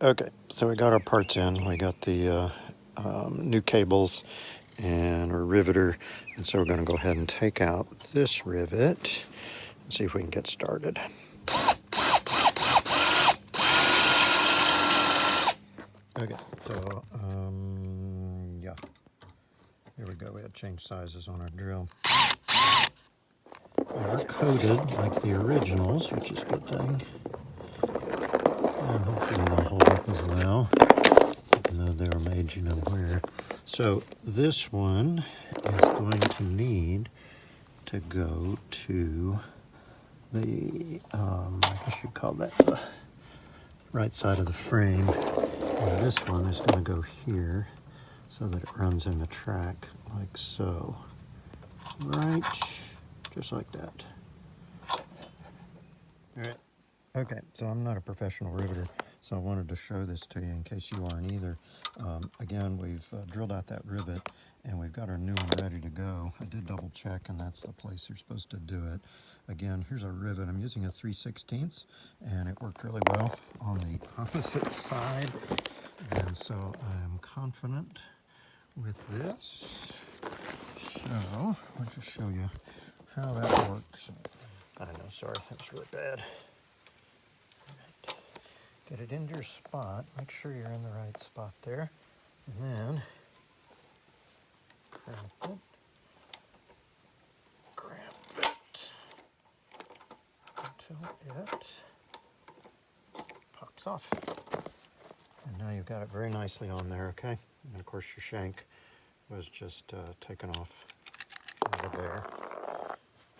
Okay, so we got our parts in. We got the new cables and our riveter. And so we're going to go ahead and take out this rivet and see if we can get started. Okay, so yeah, here we go. We had changed sizes on our drill. They are coated like the originals, which is a good thing. And hopefully they'll hold up as well, even though they were made you know where. So this one is going to need to go to the, I guess you'd call that the right side of the frame. And this one is going to go here so that it runs in the track like so. Right, just like that. All right. Okay, so I'm not a professional riveter, so I wanted to show this to you in case you aren't either. Again, we've drilled out that rivet and we've got our new one ready to go. I did double check and that's the place you're supposed to do it. Again, here's our rivet. I'm using a 3/16 and it worked really well on the opposite side. And so I am confident with this. So I'll just show you how that works. I know, sorry, that was really bad. Get it into your spot. Make sure you're in the right spot there. And then cramp it until it pops off. And now you've got it very nicely on there, okay? And of course your shank was just taken off over there.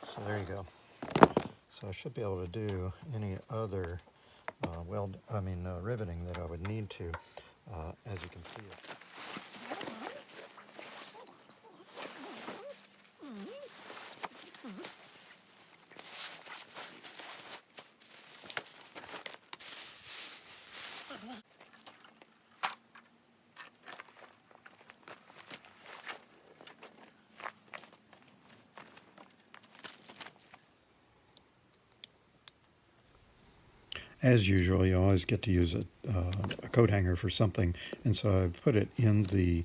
So there you go. So I should be able to do any other riveting that I would need to, as you can see it. As usual, you always get to use a coat hanger for something, and so I put it in the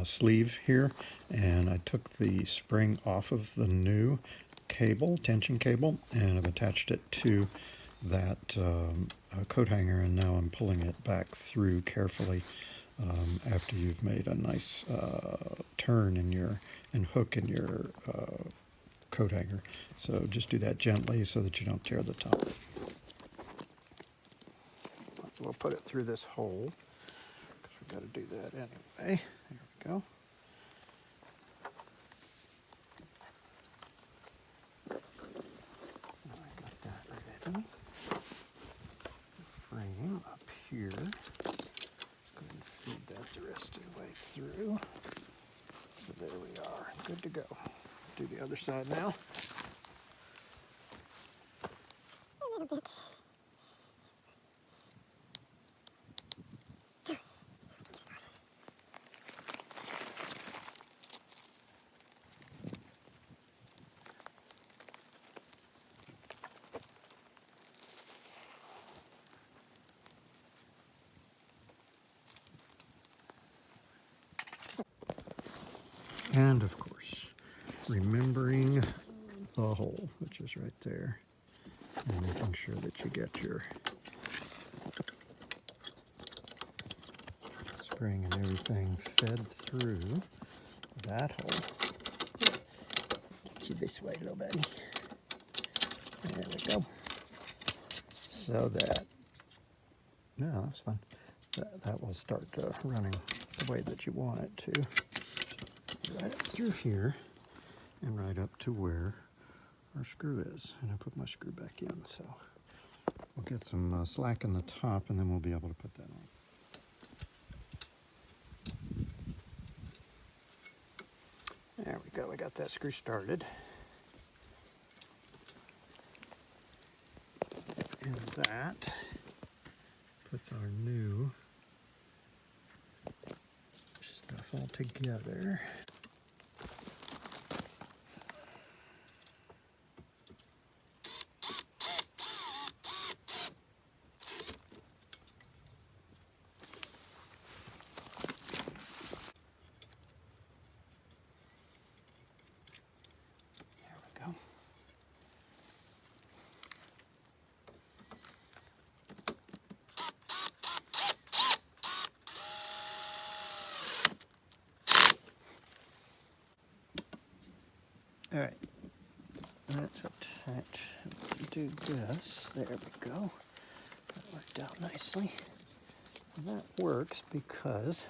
sleeve here, and I took the spring off of the new cable, tension cable, and I've attached it to that coat hanger, and now I'm pulling it back through carefully after you've made a nice turn in your and hook in your coat hanger. So just do that gently so that you don't tear the top. We'll put it through this hole because we've got to do that anyway. There we go. Now I got that ready. Frame up here. Go ahead and feed that the rest of the way through. So there we are, good to go. Do the other side now. A little bit. And of course, remembering the hole, which is right there, and making sure that you get your spring and everything fed through that hole. Get you this way, little buddy. There we go. So that, no, that's fine. That will start running the way that you want it to. Right up through here and right up to where our screw is. And I put my screw back in, so we'll get some slack in the top and then we'll be able to put that on. There we go, we got that screw started. And that puts our new stuff all together. All right, let's attach, do this. There we go. That worked out nicely. And that works because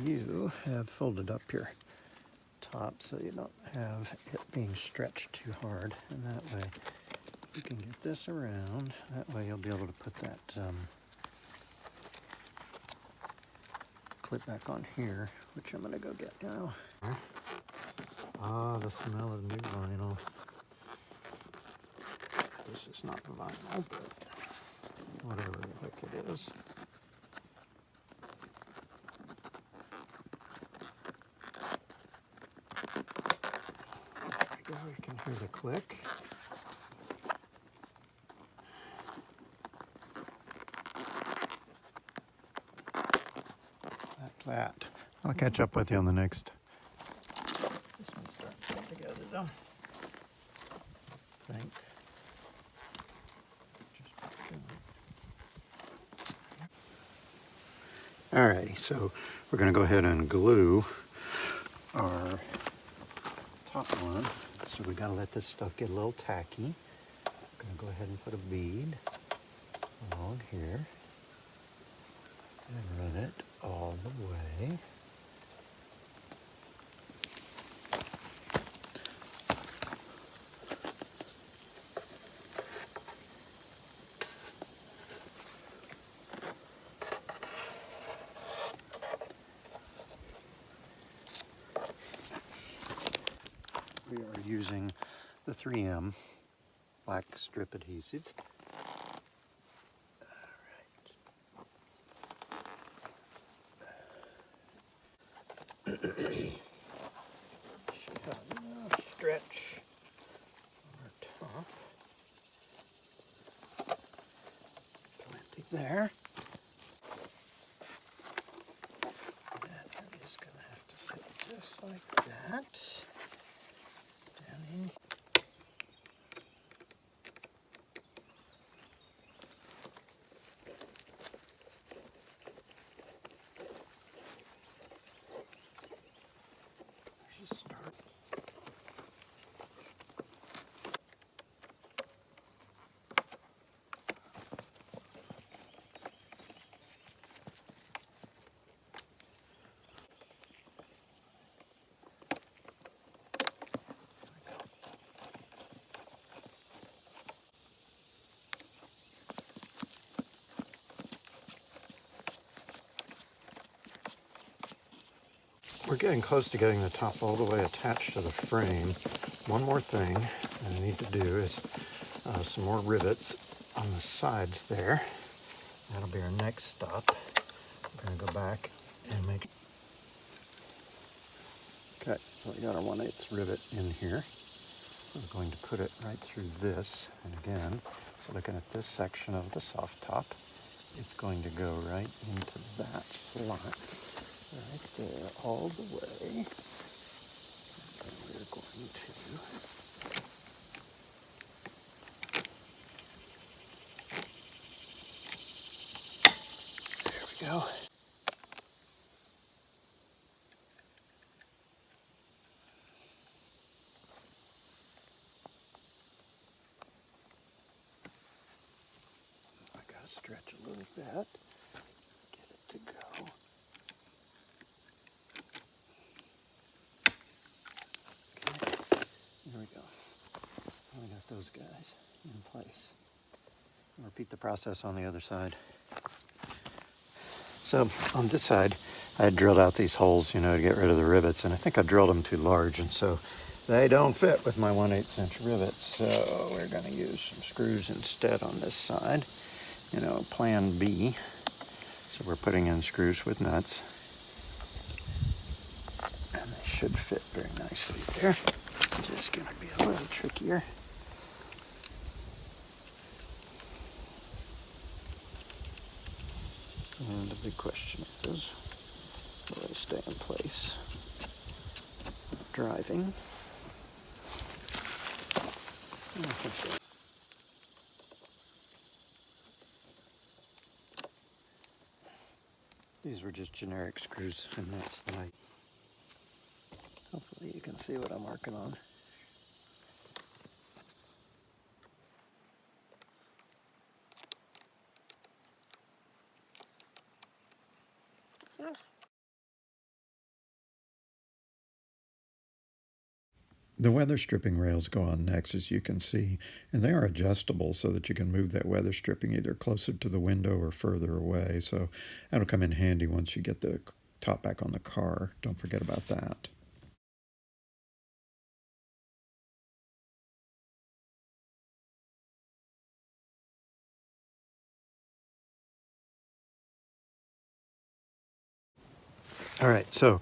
you have folded up your top so you don't have it being stretched too hard. And that way you can get this around. That way you'll be able to put that clip back on here, which I'm going to go get now. Ah, the smell of new vinyl. This is not vinyl, but whatever the heck it is. There we go, you can hear the click. Like that. I'll catch up with you on the next. This one's starting to come together though. I think. Alrighty, so we're going to go ahead and glue our top one. So we got to let this stuff get a little tacky. I'm going to go ahead and put a bead along here and run it all the way. We are using the 3M black strip adhesive. Should have enough stretch on our top. Plenty there. And I'm just going to have to sit just like that. Down in. Just start. We're getting close to getting the top all the way attached to the frame. One more thing I need to do is some more rivets on the sides there. That'll be our next stop. We're going to go back and make. Okay, so we got our 1/8 rivet in here. We're going to put it right through this. And again, looking at this section of the soft top, it's going to go right into that slot. Right there, all the way. And we're going to there we go. I gotta stretch a little bit, get it to go. Okay, there we go. We got those guys in place. I'll repeat the process on the other side. So on this side, I had drilled out these holes, to get rid of the rivets, and I think I drilled them too large, and so they don't fit with my 1/8 inch rivets. So we're going to use some screws instead on this side, plan B. So we're putting in screws with nuts, and they should fit very nicely there. It's just going to be a little trickier. And the big question is, will they stay in place? Driving. I think so. These were just generic screws and nuts that hopefully you can see what I'm working on. The weather stripping rails go on next, as you can see, and they are adjustable so that you can move that weather stripping either closer to the window or further away. So that'll come in handy once you get the top back on the car. Don't forget about that. All right, so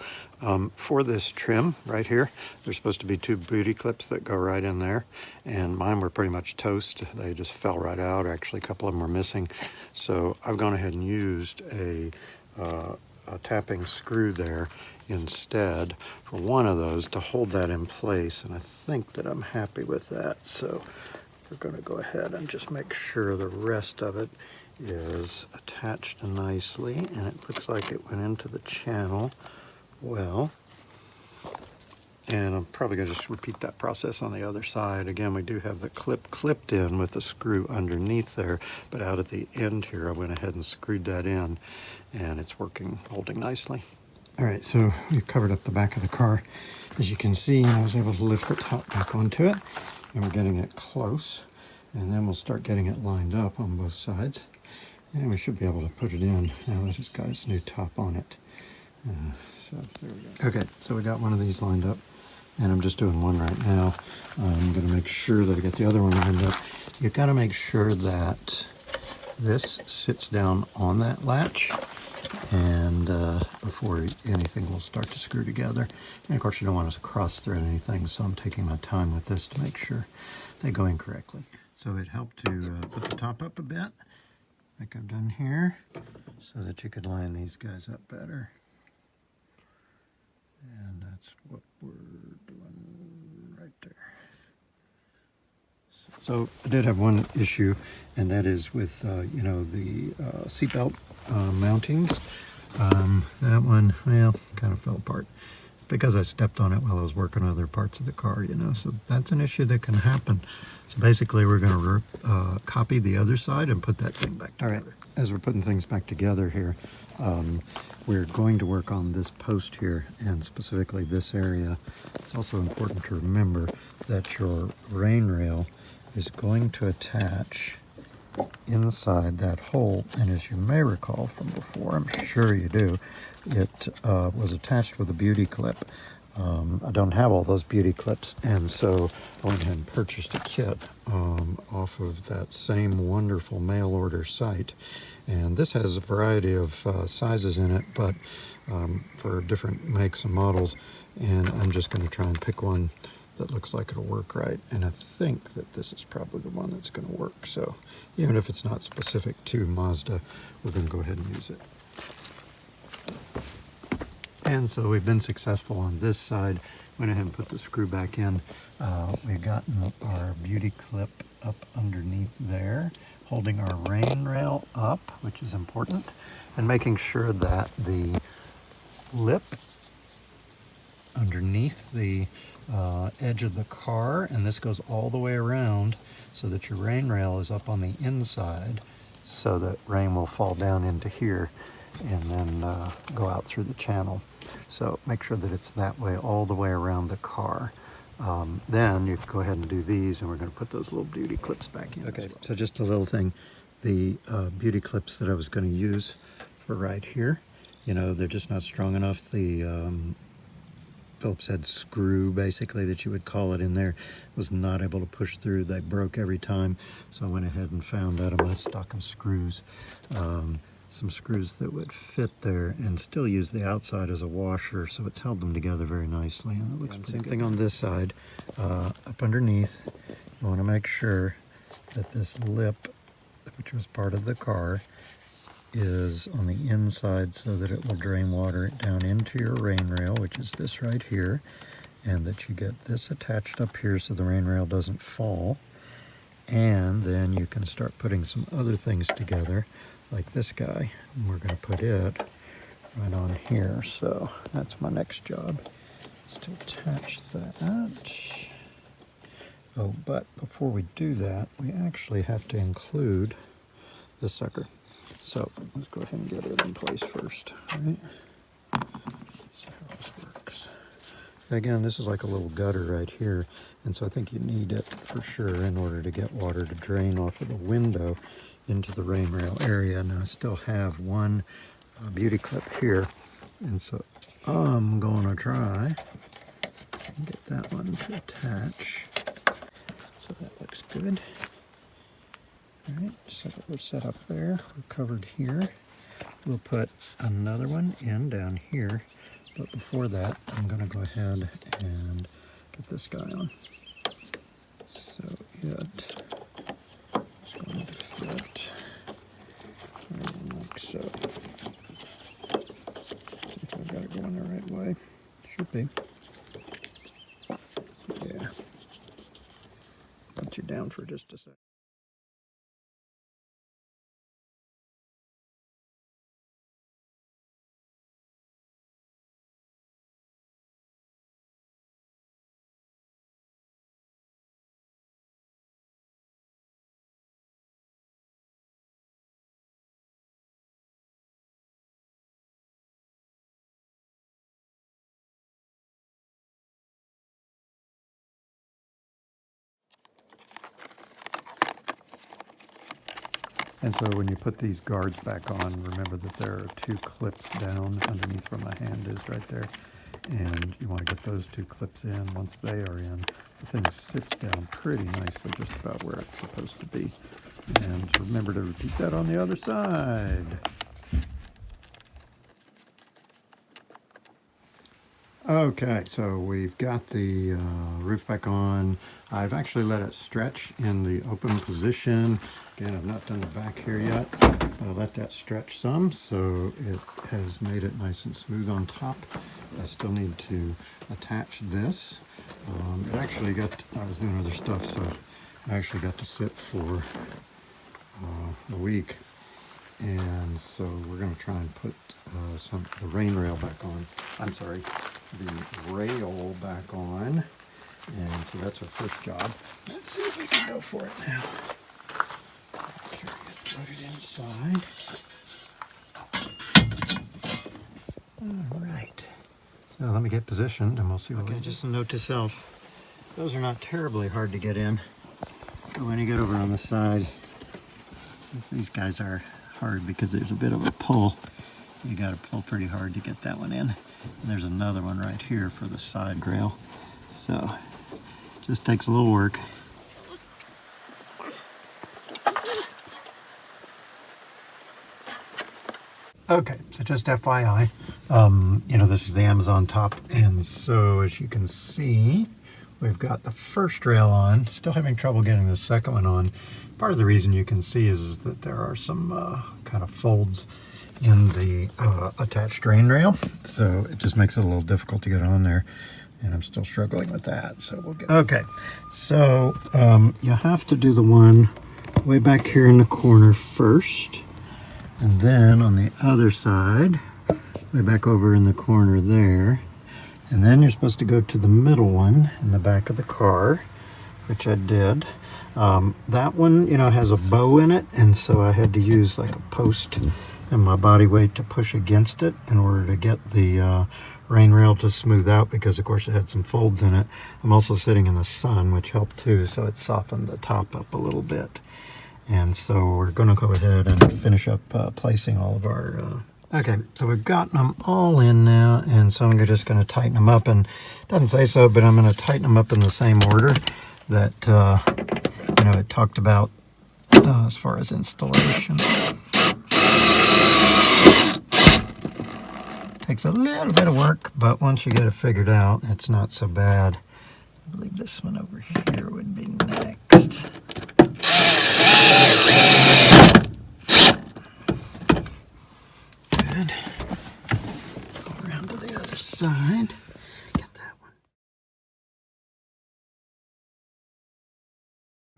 for this trim right here, there's supposed to be 2 booty clips that go right in there, and mine were pretty much toast. They just fell right out. Actually, a couple of them are missing. So I've gone ahead and used a tapping screw there instead for one of those to hold that in place, and I think that I'm happy with that. So we're going to go ahead and just make sure the rest of it is attached nicely, and it looks like it went into the channel well. And I'm probably going to just repeat that process on the other side. Again, we do have the clip clipped in with the screw underneath there, but out at the end here I went ahead and screwed that in, and it's working, holding nicely. All right, so we covered up the back of the car. As you can see, I was able to lift the top back onto it, and we're getting it close, and then we'll start getting it lined up on both sides. And we should be able to put it in now that it's got its new top on it. So there we go. Okay, so we got one of these lined up, and I'm just doing one right now. I'm going to make sure that I get the other one lined up. You've got to make sure that this sits down on that latch, and before anything will start to screw together. And of course you don't want to cross thread anything, so I'm taking my time with this to make sure they go in correctly. So it helped to put the top up a bit, like I've done here, so that you could line these guys up better. And that's what we're doing right there. So I did have one issue, and that is with, you know, the seatbelt mountings. That one, well, kind of fell apart because I stepped on it while I was working on other parts of the car, you know, so that's an issue that can happen. So basically we're going to copy the other side and put that thing back together. All right, as we're putting things back together here, we're going to work on this post here, and specifically this area. It's also important to remember that your rain rail is going to attach inside that hole, and as you may recall from before, I'm sure you do, it was attached with a beauty clip. I don't have all those beauty clips, and so I went ahead and purchased a kit off of that same wonderful mail order site. And this has a variety of sizes in it, but for different makes and models, and I'm just going to try and pick one that looks like it'll work right, and I think that this is probably the one that's going to work. So even if it's not specific to Mazda, we're going to go ahead and use it. And so we've been successful on this side. Went ahead and put the screw back in. We've gotten our beauty clip up underneath there, holding our rain rail up, which is important, and making sure that the lip underneath the edge of the car, and this goes all the way around so that your rain rail is up on the inside, so that rain will fall down into here and then go out through the channel. So make sure that it's that way all the way around the car. Then you can go ahead and do these, and we're going to put those little beauty clips back in. Okay, so just a little thing. The beauty clips that I was going to use for right here, you know, they're just not strong enough. The Phillips head screw, basically, that you would call it in there, was not able to push through. They broke every time, so I went ahead and found out of my stock of screws some screws that would fit there and still use the outside as a washer, so it's held them together very nicely, and it looks pretty good. Same thing on this side. Up underneath, you want to make sure that this lip, which was part of the car, is on the inside so that it will drain water down into your rain rail, which is this right here, and that you get this attached up here so the rain rail doesn't fall. And then you can start putting some other things together, like this guy, and we're going to put it right on here. So that's my next job, is to attach that. Oh, but before we do that, we actually have to include this sucker. So let's go ahead and get it in place first. All right. See how this works. Again, this is like a little gutter right here, and so I think you need it for sure in order to get water to drain off of the window into the rain rail area. Now I still have one beauty clip here, and so I'm going to try and get that one to attach. So that looks good. All right, so we're set up there. We're covered here. We'll put another one in down here, but before that, I'm going to go ahead and get this guy on. So it's going to fit right like so. See if I've got it going the right way. Should be. Yeah. Put you down for just a second. And so when you put these guards back on, remember that there are two clips down underneath where my hand is right there. And you want to get those two clips in. Once they are in, the thing sits down pretty nicely just about where it's supposed to be. And remember to repeat that on the other side. Okay, so we've got the roof back on. I've actually let it stretch in the open position. Again, I've not done the back here yet, but I let that stretch some, so it has made it nice and smooth on top. I still need to attach this. It actually got, I was doing other stuff, so I actually got to sit for a week. And so we're going to try and put the rain rail back on. I'm sorry, the rail back on. And so that's our first job. Let's see if we can go for it now. Carry it, load it inside. All right. So let me get positioned and we'll see what we do. Just a note to self, those are not terribly hard to get in. But when you get over on the side, these guys are hard because there's a bit of a pull. You got to pull pretty hard to get that one in. And there's another one right here for the side rail. So just takes a little work. Okay, so just FYI, you know, this is the Amazon top, and so as you can see, we've got the first rail on. Still having trouble getting the second one on. Part of the reason you can see is that there are some kind of folds in the attached drain rail, so it just makes it a little difficult to get on there, and I'm still struggling with that, so we'll get... Okay, so you have to do the one way back here in the corner first, and then on the other side, way back over in the corner there, and then you're supposed to go to the middle one in the back of the car, which I did. That one, you know, has a bow in it, and so I had to use like a post and my body weight to push against it in order to get the rain rail to smooth out, because of course it had some folds in it. I'm also sitting in the sun, which helped too, so it softened the top up a little bit. And so we're going to go ahead and finish up placing all of our... Okay, so we've gotten them all in now, and so I'm just going to tighten them up. And it doesn't say so, but I'm going to tighten them up in the same order that, you know, it talked about as far as installation. Takes a little bit of work, but once you get it figured out, it's not so bad. I believe this one over here would be next. Good. Go around to the other side. Get that one.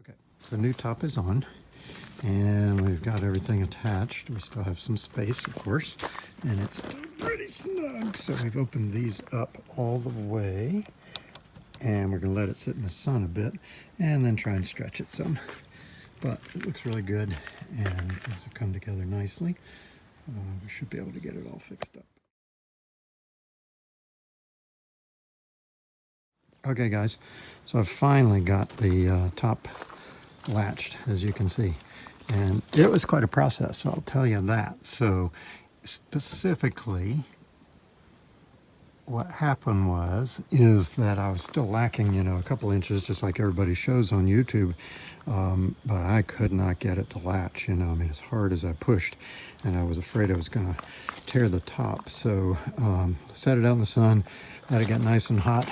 Okay, so new top is on, and we've got everything attached. We still have some space, of course, and it's still pretty snug. So we've opened these up all the way, and we're going to let it sit in the sun a bit, and then try and stretch it some. But it looks really good, and things have come together nicely. We should be able to get it all fixed up. Okay guys, so I finally got the top latched, as you can see, and it was quite a process, I'll tell you that. So specifically what happened is that I was still lacking, you know, a couple inches, just like everybody shows on YouTube, but I could not get it to latch, you know. I mean, as hard as I pushed, and I was afraid I was going to tear the top. So set it out in the sun, let it get nice and hot,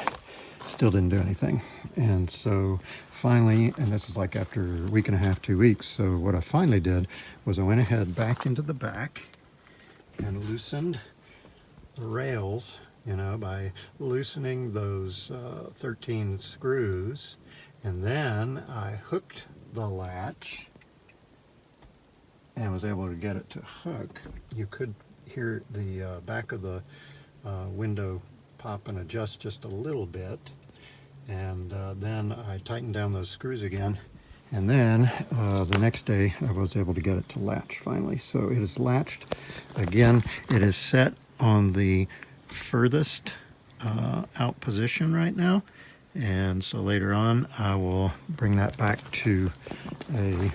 still didn't do anything. And so finally, and this is like after a week and a half, 2 weeks, so what I finally did was I went ahead back into the back and loosened the rails, you know, by loosening those 13 screws, and then I hooked the latch and was able to get it to hook. You could hear the back of the window pop and adjust just a little bit, and then I tightened down those screws again, and then the next day I was able to get it to latch finally. So it is latched. Again, it is set on the furthest out position right now, and so later on I will bring that back to a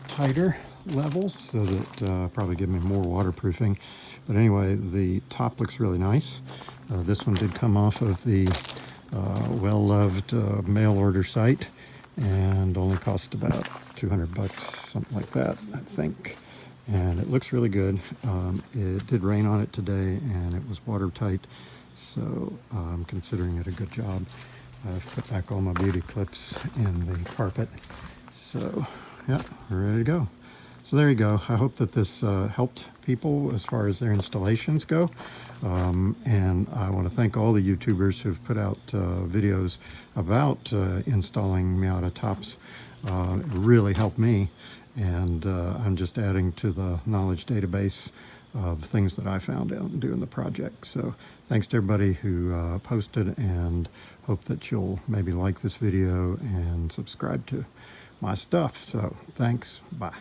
tighter level so that probably give me more waterproofing. But anyway, the top looks really nice. This one did come off of the well-loved mail order site, and only cost about 200 bucks, something like that, I think. And it looks really good. It did rain on it today, and it was watertight, so I'm considering it a good job. I've put back all my beauty clips in the carpet, so yeah, we're ready to go. So there you go. I hope that this helped people as far as their installations go. And I want to thank all the YouTubers who've put out videos about installing Miata tops. It really helped me, and I'm just adding to the knowledge database of things that I found out doing the project. So thanks to everybody who posted, and hope that you'll maybe like this video and subscribe to my stuff. So thanks, bye.